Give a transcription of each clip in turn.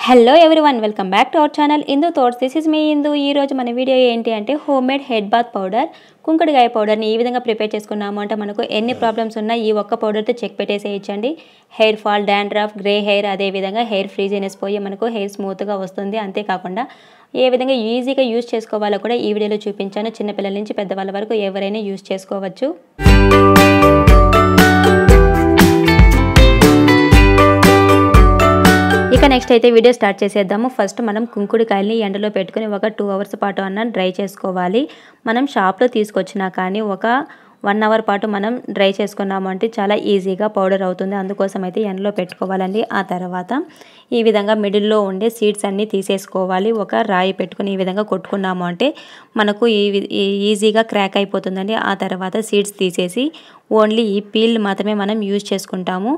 Hello everyone, welcome back to our channel Indu thoughts. This is me Indu. ఈ రోజు మన video ఏంటి అంటే home made head bath powder, కుంకుడుకాయ పౌడర్ని ఈ విధంగా ప్రిపేర్ చేసుకున్నాము అంటే మనకు ఎన్ని ప్రాబ్లమ్స్ ఉన్నా ఈ ఒక్క పౌడర్తో చెక్ పెట్టేసేయచ్చండి. Hair fall, dandruff, grey hair, అదేవిధంగా హెయిర్ ఫ్రీజీనెస్ పోయి మనకు హెయిర్ స్మూత్గా వస్తుంది. అంతేకాకుండా ఏ విధంగా ఈజీగా యూజ్ చేసుకోవాలో కూడా ఈ వీడియోలో చూపించాను. చిన్నపిల్లల నుంచి పెద్దవాళ్ళ వరకు ఎవరైనా యూజ్ చేసుకోవచ్చు. ఇక నెక్స్ట్ అయితే వీడియో స్టార్ట్ చేసేద్దాము. ఫస్ట్ మనం కుంకుడుకాయల్ని ఎండలో పెట్టుకుని ఒక 2 అవర్స్ పాటు అన్న డ్రై చేసుకోవాలి. మనం షాప్లో తీసుకొచ్చినా కానీ ఒక 1 అవర్ పాటు మనం డ్రై చేసుకున్నాము అంటే చాలా ఈజీగా పౌడర్ అవుతుంది. అందుకోసం అయితే ఎండలో పెట్టుకోవాలండి. ఆ తర్వాత ఈ విధంగా మిడిల్లో ఉండే సీడ్స్ అన్నీ తీసేసుకోవాలి. ఒక రాయి పెట్టుకుని ఈ విధంగా కొట్టుకున్నాము అంటే మనకు ఈజీగా క్రాక్ అయిపోతుందండి. ఆ తర్వాత సీడ్స్ తీసేసి ఓన్లీ ఈ పీల్ మాత్రమే మనం యూజ్ చేసుకుంటాము.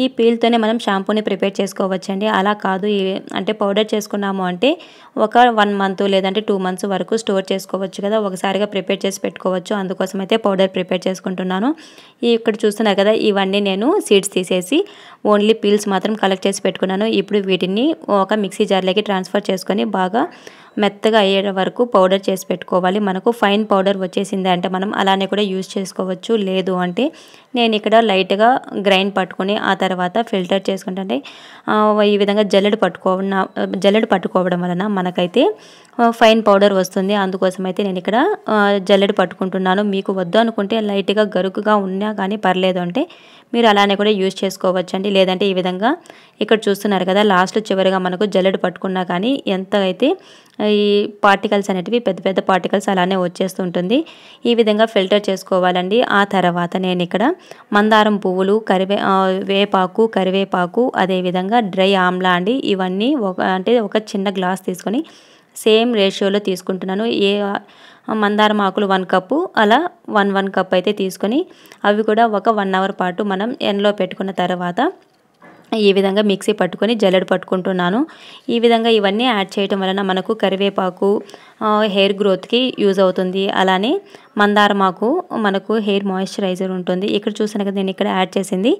ఈ పీల్తోనే మనం షాంపూని ప్రిపేర్ చేసుకోవచ్చండి. అలా కాదు అంటే పౌడర్ చేసుకున్నాము అంటే ఒక 1 మంత్ లేదంటే 2 మంత్స్ వరకు స్టోర్ చేసుకోవచ్చు కదా, ఒకసారిగా ప్రిపేర్ చేసి పెట్టుకోవచ్చు. అందుకోసం అయితే పౌడర్ ప్రిపేర్ చేసుకుంటున్నాను. ఇక్కడ చూస్తున్నారు కదా, ఇవన్నీ నేను సీడ్స్ తీసేసి ఓన్లీ పీల్స్ మాత్రం కలెక్ట్ చేసి పెట్టుకున్నాను. ఇప్పుడు వీటిని ఒక మిక్సీ జార్లోకి ట్రాన్స్ఫర్ చేసుకొని బాగా మెత్తగా అయ్యే వరకు పౌడర్ చేసి పెట్టుకోవాలి. మనకు ఫైన్ పౌడర్ వచ్చేసింది అంటే మనం అలానే కూడా యూజ్ చేసుకోవచ్చు. లేదు అంటే నేను ఇక్కడ లైట్గా గ్రైండ్ పట్టుకొని ఆ తర్వాత ఫిల్టర్ చేసుకుంటే ఈ విధంగా జల్లెడ పట్టుకోవడం వలన మనకైతే ఫైన్ పౌడర్ వస్తుంది. అందుకోసం అయితే నేను ఇక్కడ జల్లెడ పట్టుకుంటున్నాను. మీకు వద్దు అనుకుంటే లైట్గా గరుకుగా ఉన్నా కానీ పర్లేదు అంటే మీరు అలానే కూడా యూజ్ చేసుకోవచ్చండి. లేదంటే ఈ విధంగా ఇక్కడ చూస్తున్నారు కదా, లాస్ట్ చివరిగా మనకు జల్లెడ పట్టుకున్నా కానీ ఎంత అయితే ఈ పార్టికల్స్ అనేటివి పెద్ద పెద్ద పార్టికల్స్ అలానే వచ్చేస్తుంటుంది. ఈ విధంగా ఫిల్టర్ చేసుకోవాలండి. ఆ తర్వాత నేను ఇక్కడ మందారం పువ్వులు, వేపాకు, కరివేపాకు, అదేవిధంగా డ్రై ఆమ్లా అండి, ఇవన్నీ ఒక చిన్న గ్లాస్ తీసుకొని సేమ్ రేషియోలో తీసుకుంటున్నాను. మందారం ఆకులు 1 కప్పు, అలా 1 కప్ అయితే తీసుకొని అవి కూడా ఒక 1 అవర్ పాటు మనం ఎండలో పెట్టుకున్న తర్వాత ఈ విధంగా మిక్సీ పట్టుకొని జల్లెడ పట్టుకుంటున్నాను. ఈ విధంగా ఇవన్నీ యాడ్ చేయటం వలన మనకు కరివేపాకు హెయిర్ గ్రోత్కి యూజ్ అవుతుంది. అలానే మందారమాకు మనకు హెయిర్ మాయిశ్చరైజర్ ఉంటుంది. ఇక్కడ చూసాను కదా, నేను ఇక్కడ యాడ్ చేసింది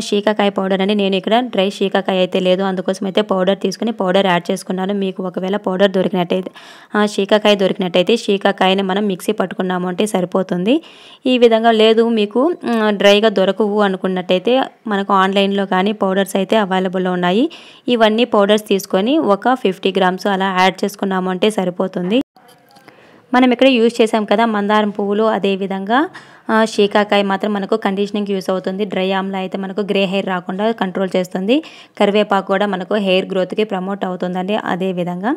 శీకాకాయ పౌడర్ అండి. నేను ఇక్కడ డ్రై శీకాకాయ అయితే లేదు, అందుకోసం అయితే పౌడర్ తీసుకుని పౌడర్ యాడ్ చేసుకున్నాను. మీకు ఒకవేళ పౌడర్ దొరికినట్టయితే శీకాకాయ దొరికినట్టయితే శీకాకాయని మనం మిక్సీ పట్టుకున్నాము అంటే సరిపోతుంది. ఈ విధంగా లేదు మీకు డ్రైగా దొరకవు అనుకున్నట్టయితే మనకు ఆన్లైన్లో కానీ పౌడర్స్ అయితే అవైలబుల్లో ఉన్నాయి. ఇవన్నీ పౌడర్స్ తీసుకొని ఒక 50 గ్రామ్స్ అలా యాడ్ చేసుకున్నాము అంటే సరిపోతుంది. మనం ఇక్కడ యూజ్ చేసాం కదా మందారం పువ్వులు, అదేవిధంగా శీకాకాయ మాత్రం మనకు కండిషనింగ్ యూస్ అవుతుంది. డ్రై ఆమ్లా అయితే మనకు గ్రే హెయిర్ రాకుండా కంట్రోల్ చేస్తుంది. కరివేపాకు కూడా మనకు హెయిర్ గ్రోత్కి ప్రమోట్ అవుతుందండి. అదేవిధంగా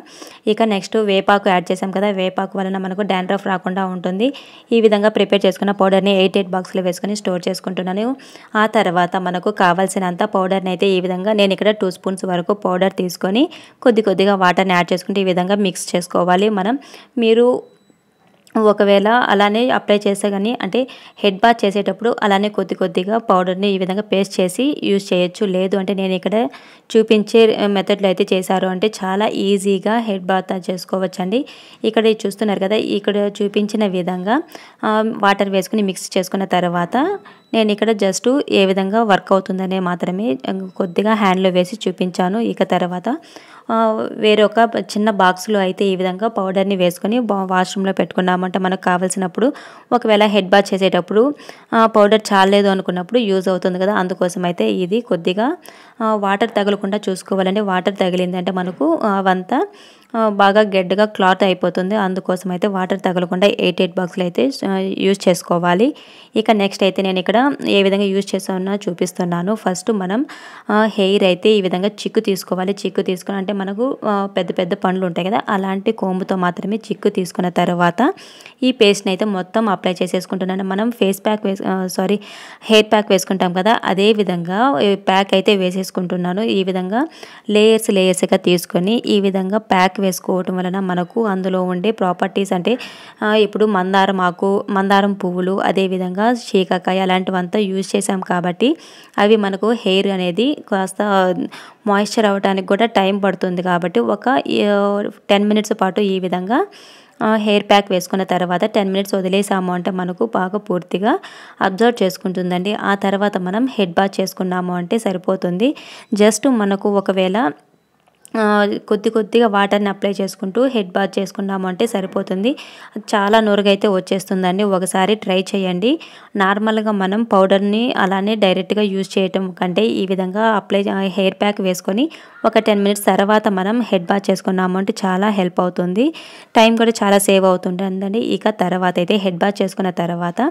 ఇక నెక్స్ట్ వేపాకు యాడ్ చేసాం కదా, వేపాకు వలన మనకు డాండ్రఫ్ రాకుండా ఉంటుంది. ఈ విధంగా ప్రిపేర్ చేసుకున్న పౌడర్ని 8 బాక్స్లో వేసుకొని స్టోర్ చేసుకుంటున్నాను. ఆ తర్వాత మనకు కావాల్సినంత పౌడర్ని అయితే ఈ విధంగా నేను ఇక్కడ 2 స్పూన్స్ వరకు పౌడర్ తీసుకొని కొద్దిగా వాటర్ని యాడ్ చేసుకుంటే ఈ విధంగా మిక్స్ చేసుకోవాలి. మీరు ఒకవేళ అలానే అప్లై చేస్తే కానీ అంటే హెడ్ బాత్ చేసేటప్పుడు అలానే కొద్దిగా పౌడర్ని ఈ విధంగా పేస్ట్ చేసి యూజ్ చేయొచ్చు. లేదు అంటే నేను ఇక్కడ చూపించే మెథడ్లో అయితే చేశారు అంటే చాలా ఈజీగా హెడ్ బాత్ చేసుకోవచ్చండి. ఇక్కడ చూస్తున్నారు కదా, ఇక్కడ చూపించిన విధంగా వాటర్ వేసుకుని మిక్స్ చేసుకున్న తర్వాత నేను ఇక్కడ జస్ట్ ఏ విధంగా వర్క్ అవుతుందనే మాత్రమే కొద్దిగా హ్యాండ్లో వేసి చూపించాను. ఇక తర్వాత వేరే ఒక చిన్న బాక్స్లో అయితే ఈ విధంగా పౌడర్ని వేసుకొని వాష్రూమ్లో పెట్టుకున్నామంటే మనకు కావాల్సినప్పుడు ఒకవేళ హెడ్ బాత్ చేసేటప్పుడు పౌడర్ చాలేదు అనుకున్నప్పుడు యూజ్ అవుతుంది కదా, అందుకోసం అయితే ఇది కొద్దిగా వాటర్ తగలకుండా చూసుకోవాలండి. వాటర్ తగిలిందంటే మనకు అవంతా బాగా గడ్డగా క్లాత్ అయిపోతుంది. అందుకోసం అయితే వాటర్ తగలకుండా 8 బాక్స్లు అయితే యూజ్ చేసుకోవాలి. ఇక నెక్స్ట్ అయితే నేను ఇక్కడ ఏ విధంగా యూజ్ చేస్తానో చూపిస్తున్నాను. ఫస్ట్ మనం హెయిర్ అయితే ఈ విధంగా చిక్కు తీసుకోవాలి. చిక్కు తీసుకుని అంటే మనకు పెద్ద పండ్లు ఉంటాయి కదా, అలాంటి కోంబుతో మాత్రమే చిక్కు తీసుకున్న తర్వాత ఈ పేస్ట్ని అయితే మొత్తం అప్లై చేసేసుకుంటున్నాను. మనం హెయిర్ ప్యాక్ వేసుకుంటాం కదా, అదే విధంగా ప్యాక్ అయితే వేసేసుకుంటున్నాను. ఈ విధంగా లేయర్స్గా తీసుకొని ఈ విధంగా ప్యాక్ వేసుకోవటం వలన మనకు అందులో ఉండే ప్రాపర్టీస్ అంటే ఇప్పుడు మందారం పువ్వులు, అదేవిధంగా శీకాకాయ అలాంటివంతా యూజ్ చేసాం కాబట్టి అవి మనకు హెయిర్ అనేది కాస్త మాయిశ్చర్ అవ్వడానికి కూడా టైం పడుతుంది. కాబట్టి ఒక 10 మినిట్స్ పాటు ఈ విధంగా హెయిర్ ప్యాక్ వేసుకున్న తర్వాత 10 మినిట్స్ వదిలేసాము అంటే మనకు బాగా పూర్తిగా అబ్జర్వ్ చేసుకుంటుందండి. ఆ తర్వాత మనం హెడ్ బాత్ చేసుకున్నాము అంటే సరిపోతుంది. జస్ట్ మనకు ఒకవేళ కొద్ది కొద్దిగా వాటర్ని అప్లై చేసుకుంటూ హెడ్ బాత్ చేసుకున్నాము అంటే సరిపోతుంది. చాలా నురుగైతే వచ్చేస్తుందండి. ఒకసారి ట్రై చేయండి. నార్మల్గా మనం పౌడర్ని అలానే డైరెక్ట్గా యూజ్ చేయటం కంటే ఈ విధంగా హెయిర్ ప్యాక్ వేసుకొని ఒక 10 మినిట్స్ తర్వాత మనం హెడ్ బాత్ చేసుకున్నాము అంటే చాలా హెల్ప్ అవుతుంది. టైం కూడా చాలా సేవ్ అవుతుంటుందండి. ఇక తర్వాత అయితే హెడ్ బాత్ చేసుకున్న తర్వాత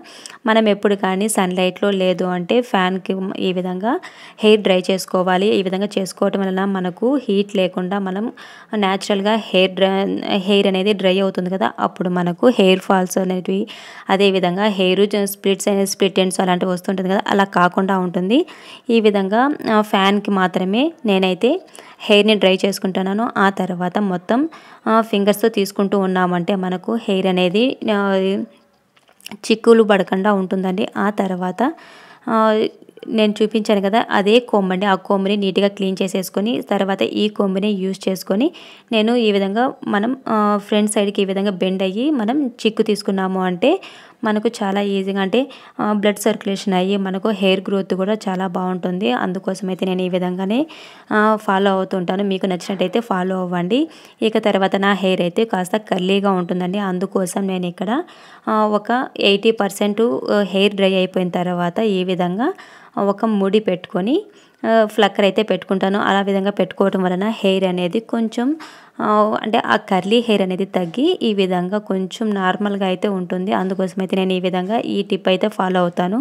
మనం ఎప్పుడు కానీ సన్లైట్లో లేదు అంటే ఫ్యాన్కి ఈ విధంగా హెయిర్ డ్రై చేసుకోవాలి. ఈ విధంగా చేసుకోవటం వలన మనకు హీట్ లేకుండా మనం న్యాచురల్గా హెయిర్ అనేది డ్రై అవుతుంది కదా, అప్పుడు మనకు హెయిర్ ఫాల్స్ అనేటివి, అదేవిధంగా హెయిర్ స్ప్లిట్ ఎండ్స్ అలాంటివి వస్తుంటుంది కదా, అలా కాకుండా ఉంటుంది. ఈ విధంగా ఫ్యాన్కి మాత్రమే నేనైతే హెయిర్ని డ్రై చేసుకుంటున్నాను. ఆ తర్వాత మొత్తం ఫింగర్స్తో తీసుకుంటూ ఉన్నామంటే మనకు హెయిర్ అనేది చిక్కులు పడకుండా ఉంటుందండి. ఆ తర్వాత నేను చూపించాను కదా, అదే కొమ్మండి. ఆ కొమ్ముని నీట్గా క్లీన్ చేసేసుకొని తర్వాత ఈ కొమ్ముని యూజ్ చేసుకొని నేను ఈ విధంగా మనం ఫ్రంట్ సైడ్కి ఈ విధంగా బెండ్ అయ్యి మనం చిక్కు తీసుకున్నాము అంటే మనకు చాలా ఈజీగా అంటే బ్లడ్ సర్క్యులేషన్ అయ్యి మనకు హెయిర్ గ్రోత్ కూడా చాలా బాగుంటుంది. అందుకోసమైతే నేను ఈ విధంగానే ఫాలో అవుతుంటాను. మీకు నచ్చినట్టయితే ఫాలో అవ్వండి. ఇక తర్వాత నా హెయిర్ అయితే కాస్త కర్లీగా ఉంటుందండి. అందుకోసం నేను ఇక్కడ ఒక 80% హెయిర్ డ్రై అయిపోయిన తర్వాత ఈ విధంగా ఒక ముడి పెట్టుకొని ఫ్లక్కర్ అయితే పెట్టుకుంటాను. అలా విధంగా పెట్టుకోవడం వలన హెయిర్ అనేది కొంచెం అంటే ఆ కర్లీ హెయిర్ అనేది తగ్గి ఈ విధంగా కొంచెం నార్మల్గా అయితే ఉంటుంది. అందుకోసమైతే నేను ఈ విధంగా ఈ టిప్ అయితే ఫాలో అవుతాను.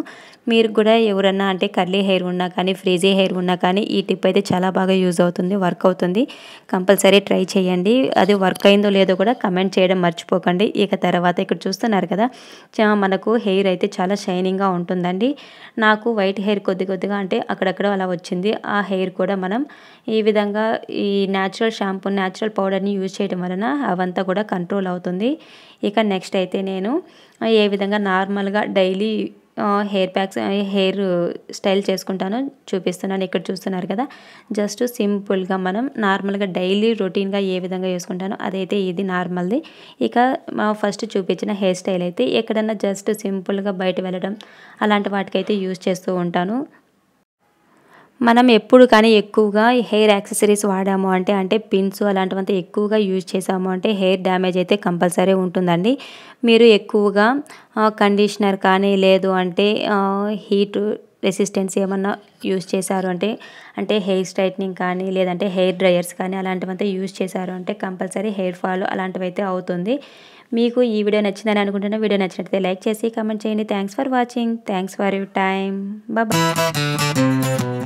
మీరు కూడా ఎవరన్నా అంటే కర్లీ హెయిర్ ఉన్నా కానీ ఫ్రీజీ హెయిర్ ఉన్నా కానీ ఈ టిప్ అయితే చాలా బాగా యూజ్ అవుతుంది, వర్క్ అవుతుంది. కంపల్సరీ ట్రై చేయండి. అది వర్క్ అయిందో లేదో కూడా కమెంట్ చేయడం మర్చిపోకండి. ఇక తర్వాత ఇక్కడ చూస్తున్నారు కదా, మనకు హెయిర్ అయితే చాలా షైనింగ్గా ఉంటుందండి. నాకు వైట్ హెయిర్ కొద్దిగా అంటే అక్కడక్కడ అలా వచ్చింది. ఆ హెయిర్ కూడా మనం ఈ విధంగా ఈ న్యాచురల్ షాంపూ న్యాచురల్ పౌడర్ని యూజ్ చేయడం వలన అవంతా కూడా కంట్రోల్ అవుతుంది. ఇక నెక్స్ట్ అయితే నేను ఏ విధంగా నార్మల్గా డైలీ హెయిర్ స్టైల్ చేసుకుంటానో చూపిస్తున్నాను. ఇక్కడ చూస్తున్నారు కదా, జస్ట్ సింపుల్గా మనం నార్మల్గా డైలీ రొటీన్గా ఏ విధంగా వేసుకుంటానో అదైతే ఇది నార్మల్ది. ఇక ఫస్ట్ చూపించిన హెయిర్ స్టైల్ అయితే ఎక్కడన్నా జస్ట్ సింపుల్గా బయట వెళ్ళడం అలాంటి వాటికైతే యూజ్ చేస్తూ ఉంటాను. మనం ఎప్పుడు కానీ ఎక్కువగా హెయిర్ యాక్సెసరీస్ వాడాము అంటే పిన్స్ అలాంటివంతా ఎక్కువగా యూజ్ చేసాము అంటే హెయిర్ డ్యామేజ్ అయితే కంపల్సరీ ఉంటుందండి. మీరు ఎక్కువగా కండిషనర్ కానీ లేదు అంటే హీట్ రెసిస్టెన్స్ ఏమన్నా యూజ్ చేశారు అంటే హెయిర్ స్ట్రైట్నింగ్ కానీ లేదంటే హెయిర్ డ్రయర్స్ కానీ అలాంటివంతా యూజ్ చేశారు అంటే కంపల్సరీ హెయిర్ ఫాల్ అలాంటివి అయితే అవుతుంది. మీకు ఈ వీడియో నచ్చిందని అనుకుంటున్నా. వీడియో నచ్చినట్లయితే లైక్ చేసి కామెంట్ చేయండి. Thanks for watching. Thanks for your time. Bye.